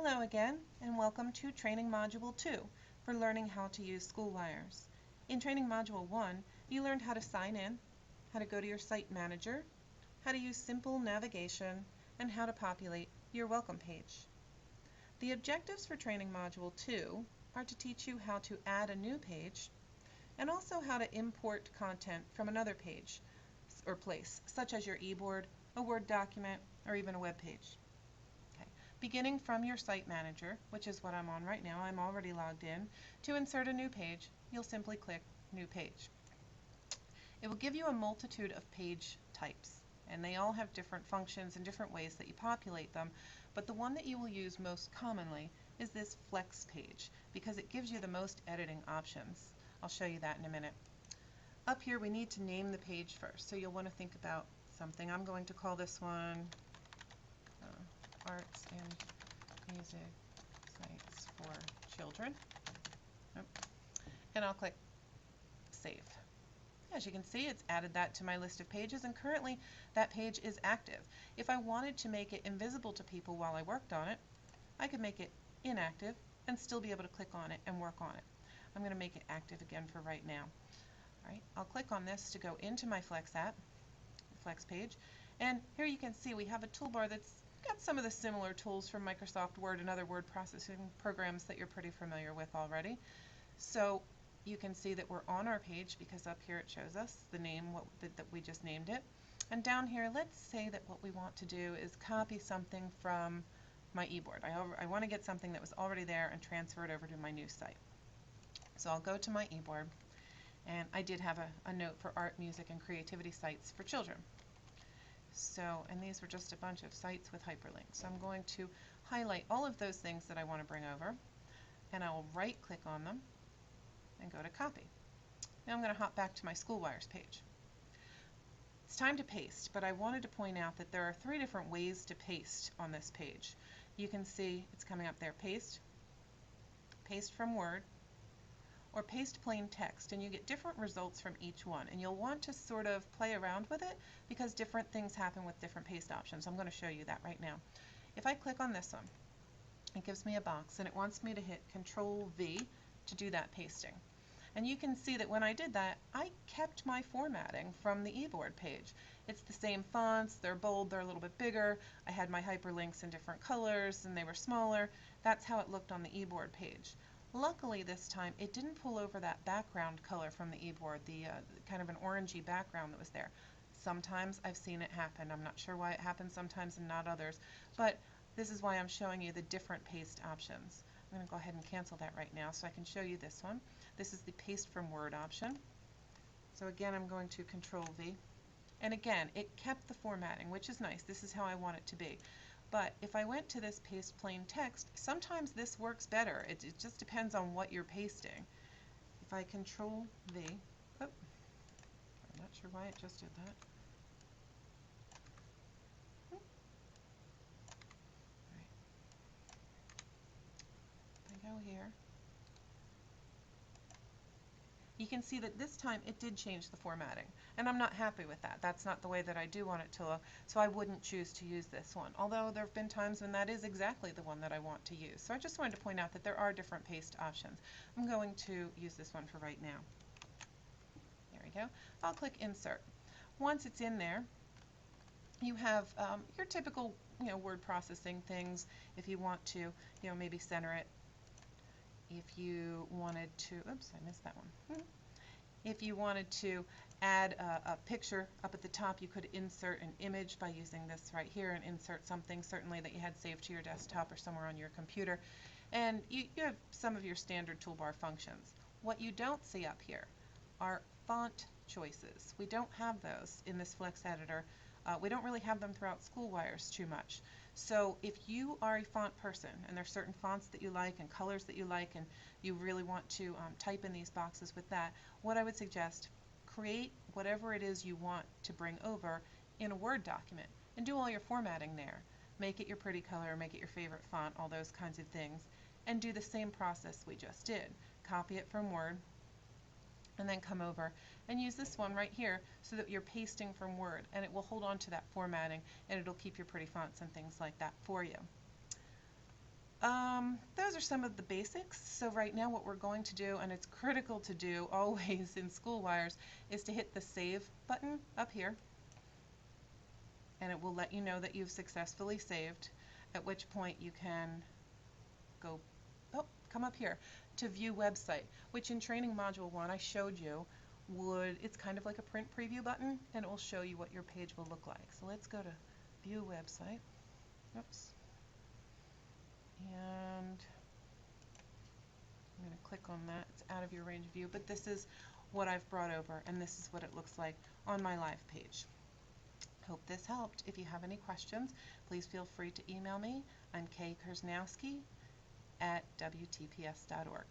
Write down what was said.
Hello again, and welcome to Training Module 2 for learning how to use Schoolwires. In Training Module 1, you learned how to sign in, how to go to your site manager, how to use simple navigation, and how to populate your welcome page. The objectives for Training Module 2 are to teach you how to add a new page and also how to import content from another page or place, such as your eboard, a Word document, or even a web page. Beginning from your site manager, which is what I'm on right now, I'm already logged in, to insert a new page, you'll simply click New Page. It will give you a multitude of page types, and they all have different functions and different ways that you populate them, but the one that you will use most commonly is this Flex page, because it gives you the most editing options. I'll show you that in a minute. Up here we need to name the page first, so you'll want to think about something. I'm going to call this one Arts and Music Sites for Children. And I'll click Save. As you can see, it's added that to my list of pages, and currently that page is active. If I wanted to make it invisible to people while I worked on it, I could make it inactive and still be able to click on it and work on it. I'm going to make it active again for right now. All right, I'll click on this to go into my Flex app, Flex page, and here you can see we have a toolbar that's got some of the similar tools from Microsoft Word and other word processing programs that you're pretty familiar with already. So you can see that we're on our page because up here it shows us the name that we just named it. And down here, let's say that what we want to do is copy something from my eboard. I want to get something that was already there and transfer it over to my new site. So I'll go to my eboard, and I did have a note for art, music, and creativity sites for children. So, and these were just a bunch of sites with hyperlinks. So I'm going to highlight all of those things that I want to bring over, and I will right click on them and go to copy. Now I'm going to hop back to my Schoolwires page. It's time to paste, but I wanted to point out that there are 3 different ways to paste on this page. You can see it's coming up there, paste, paste from Word, or paste plain text, and you get different results from each one, and you'll want to sort of play around with it because different things happen with different paste options. I'm going to show you that right now. If I click on this one, it gives me a box and it wants me to hit Control V to do that pasting. And you can see that when I did that, I kept my formatting from the eboard page. It's the same fonts, they're bold, they're a little bit bigger. I had my hyperlinks in different colors and they were smaller. That's how it looked on the eboard page. Luckily this time it didn't pull over that background color from the eboard, the kind of an orangey background that was there. Sometimes I've seen it happen. I'm not sure why it happens sometimes and not others, but this is why I'm showing you the different paste options. I'm going to go ahead and cancel that right now so I can show you this one. This is the paste from Word option. So again, I'm going to Control V, and again it kept the formatting, which is nice. This is how I want it to be. But if I went to this paste plain text, sometimes this works better. It just depends on what you're pasting. If I Control V, I'm not sure why it just did that. Right. If I go here, you can see that this time it did change the formatting, and I'm not happy with that. That's not the way that I do want it to look, so I wouldn't choose to use this one, although there have been times when that is exactly the one that I want to use. So I just wanted to point out that there are different paste options. I'm going to use this one for right now. There we go. I'll click Insert. Once it's in there, you have your typical word processing things. If you want to maybe center it, if you wanted to, oops, I missed that one. If you wanted to add a picture up at the top, you could insert an image by using this right here and insert something certainly that you had saved to your desktop or somewhere on your computer. And you have some of your standard toolbar functions. What you don't see up here are font choices. We don't have those in this Flex editor. We don't really have them throughout Schoolwires too much. So if you are a font person and there's certain fonts that you like and colors that you like and you really want to type in these boxes with that, what I would suggest, create whatever it is you want to bring over in a Word document and do all your formatting there. Make it your pretty color, make it your favorite font, all those kinds of things, and do the same process we just did. Copy it from Word, and then come over and use this one right here so that you're pasting from Word, and it will hold on to that formatting and it'll keep your pretty fonts and things like that for you. Those are some of the basics. So right now what we're going to do, and it's critical to do always in Schoolwires, is to hit the Save button up here, and it will let you know that you've successfully saved, at which point you can come up here to View Website, which in Training Module 1 I showed you it's kind of like a print preview button, and it will show you what your page will look like. So let's go to View Website. Oops. And I'm going to click on that. It's out of your range of view, but this is what I've brought over, and this is what it looks like on my live page. Hope this helped. If you have any questions, please feel free to email me. I'm kkersnowski@wtps.org.